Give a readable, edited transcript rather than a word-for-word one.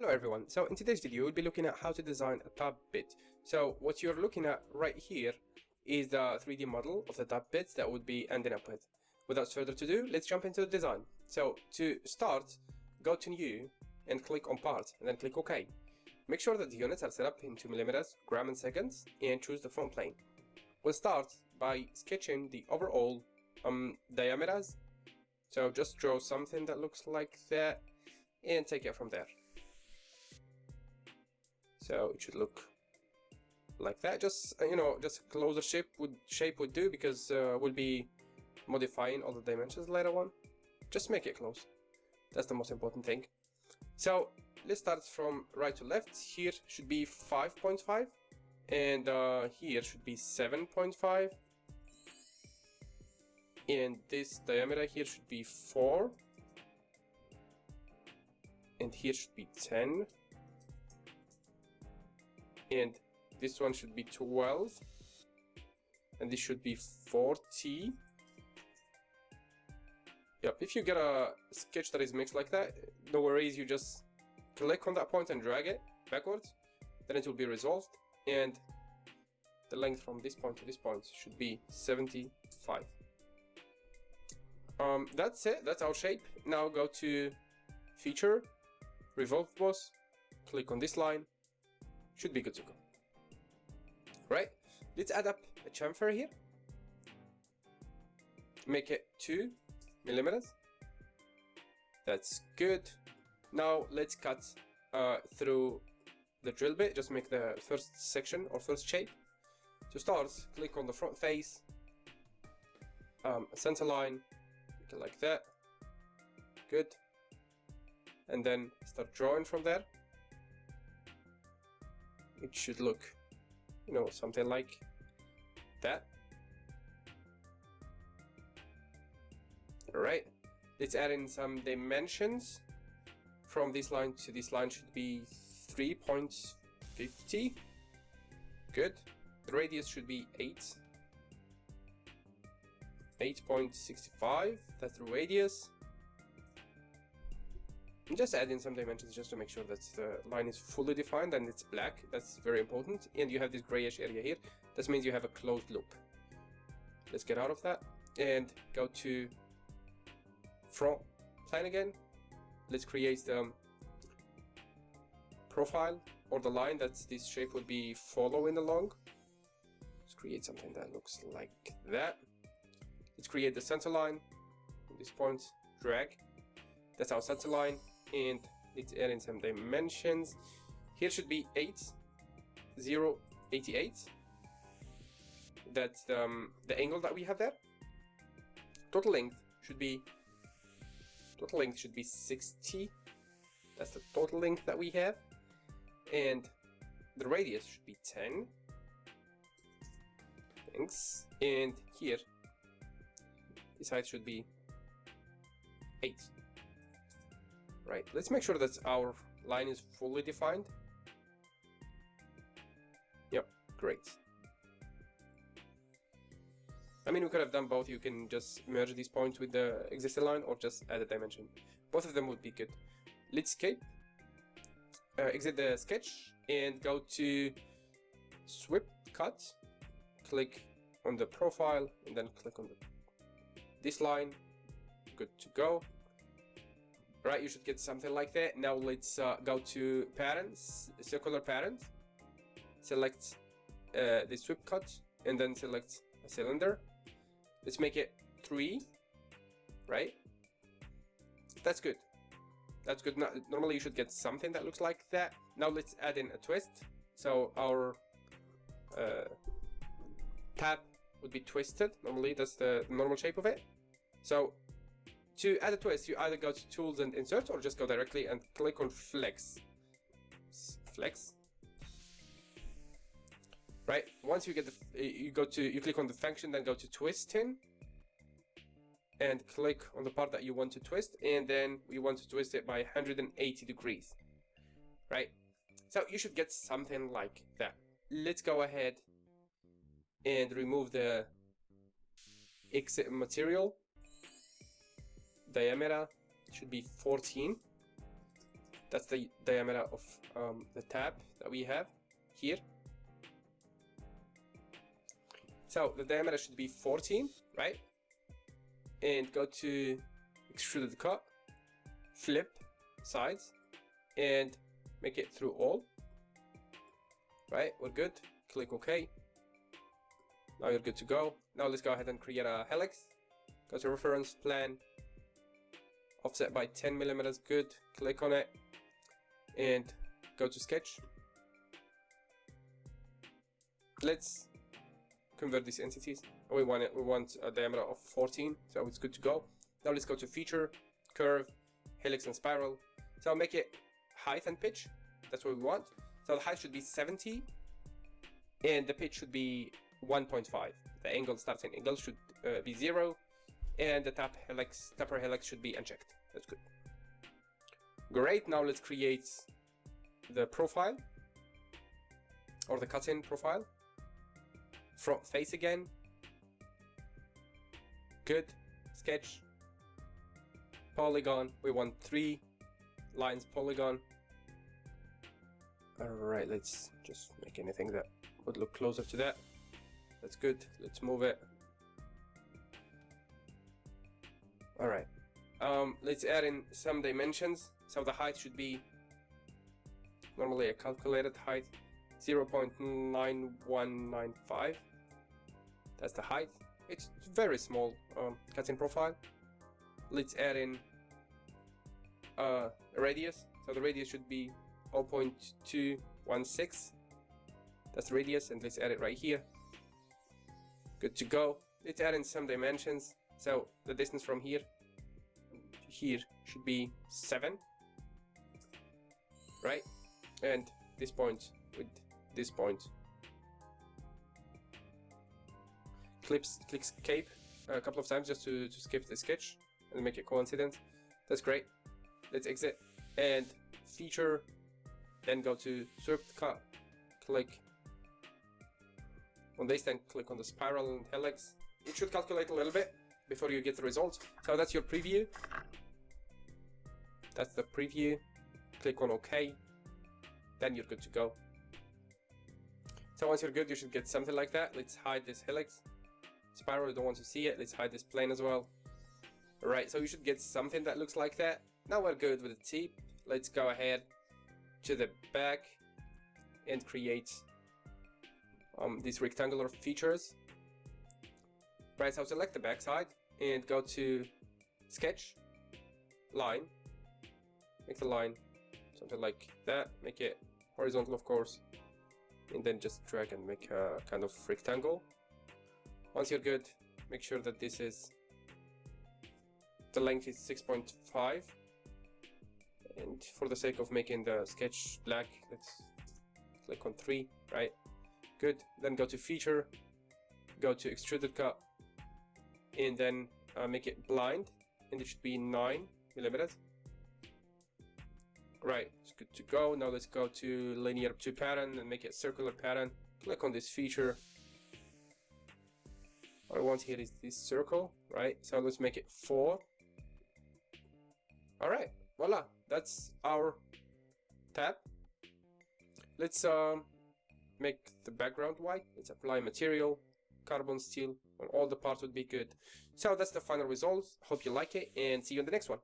Hello everyone, so in today's video we'll be looking at how to design a top bit. So what you're looking at right here is the 3D model of the top bits that would be ending up with. Without further ado, let's jump into the design. So to start, go to new and click on part and then click OK. Make sure that the units are set up in 2mm, gram and seconds, and choose the front plane. We'll start by sketching the overall diameters. So just draw something that looks like that and take it from there. So it should look like that. Just just a closer shape would do, because we'll be modifying all the dimensions later on. Just make it close. That's the most important thing. So let's start from right to left. Here should be 5.5 and here should be 7.5, and this diameter here should be 4, and here should be 10, and this one should be 12, and this should be 40. Yep, if you get a sketch that is mixed like that, no worries, you just click on that point and drag it backwards, then it will be resolved, and the length from this point to this point should be 75. That's it, that's our shape. Now go to feature, revolve boss, click on this line, should be good to go. Right, let's add up a chamfer here, make it 2mm. That's good. Now let's cut through the drill bit, just make the first section or first shape. To start, click on the front face, center line, make it like that, good, and then start drawing from there. It should look, something like that. Alright, let's add in some dimensions. From this line to this line should be 3.50. Good. The radius should be 8.65. That's the radius. I'm just adding some dimensions just to make sure that the line is fully defined and it's black. That's very important. And you have this grayish area here. That means you have a closed loop. Let's get out of that and go to front plane again. Let's create the profile or the line that this shape would be following along. Let's create something that looks like that. Let's create the center line from this point, drag. That's our center line, and let's add in some dimensions. Here should be 8088. That's the angle that we have there. Total length should be 60. That's the total length that we have, and the radius should be 10. Thanks. And here this height should be 8. Right, let's make sure that our line is fully defined. Yep, great. I mean, we could have done both. You can just merge these points with the existing line or just add a dimension. Both of them would be good. Let's escape, exit the sketch and go to sweep cut. Click on the profile and then click on this line. Good to go. Right, you should get something like that. Now let's go to patterns, circular patterns. Select the sweep cut and then select a cylinder. Let's make it 3, right? That's good. That's good. Now, normally you should get something that looks like that. Now let's add in a twist. So our tab would be twisted. Normally that's the normal shape of it. So to add a twist, you either go to tools and insert, or just go directly and click on flex. Flex. Right, once you get you click on the function, then go to twisting and click on the part that you want to twist, and then we want to twist it by 180 degrees. Right, so you should get something like that. Let's go ahead and remove the exit material. Diameter should be 14. That's the diameter of the tab that we have here. So the diameter should be 14, right? And go to extruded cut, flip sides, and make it through all. Right, we're good. Click OK. Now you're good to go. Now let's go ahead and create a helix. Go to reference plan, offset by 10 millimeters. Good. Click on it and go to sketch. Let's convert these entities. We want a diameter of 14, so it's good to go. Now let's go to feature, curve, helix and spiral. So make it height and pitch. That's what we want. So the height should be 70 and the pitch should be 1.5. The angle, starting angle, should be 0, and the taper helix should be unchecked. That's good. Great. Now let's create the profile, or the cut-in profile. Front face again. Good. Sketch. Polygon. We want 3 lines polygon. Alright, let's just make anything that would look closer to that. That's good. Let's move it. Alright. Let's add in some dimensions. So the height should be normally a calculated height, 0.9195. That's the height. It's very small cut-in profile. Let's add in a radius. So the radius should be 0.216. That's the radius, and let's add it right here. Good to go. Let's add in some dimensions. So the distance from here to here should be 7, right? And this point with this point. Click escape a couple of times just to skip the sketch and make it coincident. That's great. Let's exit and feature, then go to swept cut, click on this, then click on the spiral and helix. It should calculate a little bit before you get the results. So that's your preview. That's the preview. Click on OK. Then you're good to go. So once you're good, you should get something like that. Let's hide this helix. Spiral, you don't want to see it. Let's hide this plane as well. Alright, so you should get something that looks like that. Now we're good with the tip. Let's go ahead to the back and create these rectangular features. Right, so select the back side and go to sketch, line, make the line something like that, make it horizontal of course, and then just drag and make a kind of rectangle. Once you're good, make sure that this is, the length is 6.5, and for the sake of making the sketch black, let's click on 3, right? Good. Then go to feature, go to extruded cut, and then make it blind, and it should be 9 millimeters. Right, it's good to go. Now let's go to linear to pattern and make it circular pattern. Click on this feature. What I want here is this circle, right? So let's make it 4. All right, voila, that's our tab. Let's make the background white. Let's apply material, carbon steel on all the parts would be good. So that's the final results. Hope you like it, and see you in the next one.